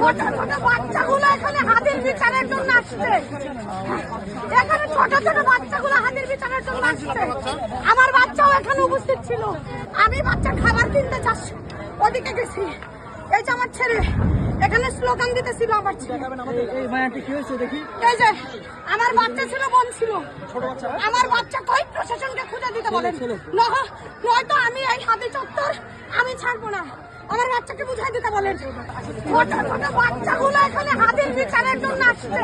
ছোট ছোট বাচ্চাগুলো এখানে হাদির বিচারের জন্য আসছে। এখানে ছোট ছোট বাচ্চাগুলো হাদির বিচারের জন্য আসছে। আমার বাচ্চাও এখানে উপস্থিত ছিল। আমি বাচ্চার খাবার কিনতে যাচ্ছি, ওদিকে গেছি। এই যে আমার ছেলে এখানে স্লোগান দিতেছিল আমার ছেলে। এই যে আমার বাচ্চা ছিল, বোন ছিল, আমার বাচ্চা কই প্রশাসনকে খুঁজে দিতে বলেন, নয়তো আমি এই হাদি চত্বর আমি ছাড়বো না। আমার বাচ্চাকে বুঝাই দিতে বলেন। ছোট ছোট বাচ্চাগুলো এখানে হাদির বিচারের জন্য আসছে।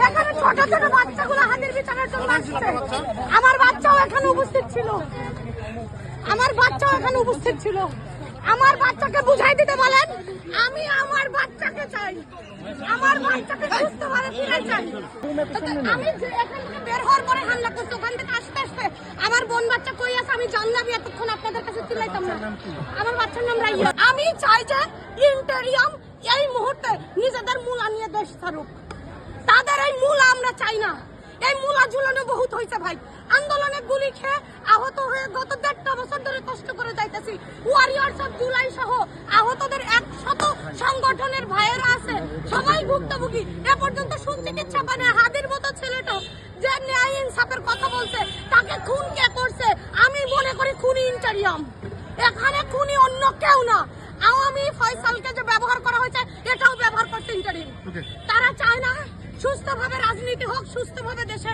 এখানে ছোট ছোট বাচ্চাগুলো হাদির বিচারের জন্য আসছে। আমার বাচ্চাও এখানে উপস্থিত ছিল। আমার বাচ্চাও এখানে উপস্থিত ছিল। আমার বাচ্চাকে বুঝাই দিতে বলেন। আমি আমার বাচ্চাকে চাই, আমার বাচ্চাকে সুস্থভাবে ফিরে চাই। আমি এখান থেকে বের হওয়ার পরে হাল্লা করছি, ওখান থেকে আসতে আসতে আমার বোন বাচ্চা কই আছে আমি জানলাম, এতক্ষণ আপনাদের কাছে চিল্লাইতাম না। আমার বাচ্চার নাম রাইয়া। আমি চাই যে ইন্টেরিয়াম এই মুহূর্তে নিজেদের মূলা নিয়ে দেশ ছাড়ুক। তাদের এই মূলা আমরা চাই না। এই মূলা ঝুলানো বহুত হয়েছে ভাই। আন্দোলনে গুলি খেয়ে আহত হয়ে গত 1.5 বছর ধরে কষ্ট করে যাইতেছি। ওয়ারিয়র্স অফ জুলাই সহ আহতদের 100 সংগঠনের ভাইয়েরা আছে, সবাই ভুক্তভোগী। এ পর্যন্ত সুচিকিৎসা পায় না। হাদির মতো ছেলেটা যে ন্যায় ইনসাফের কথা বলছে, তাকে খুন কে করছে? আমি মনে করি খুনি ইন্টেরিয়াম। এখানে খুনি অন্য কেউ না। আওয়ামী ফয়সালকে যে ব্যবহার করা হয়েছে, এটাও ব্যবহার করছে ইন্টেরিয়াম। তারা চায় না সুস্থভাবে রাজনীতি হোক, সুস্থভাবে দেশে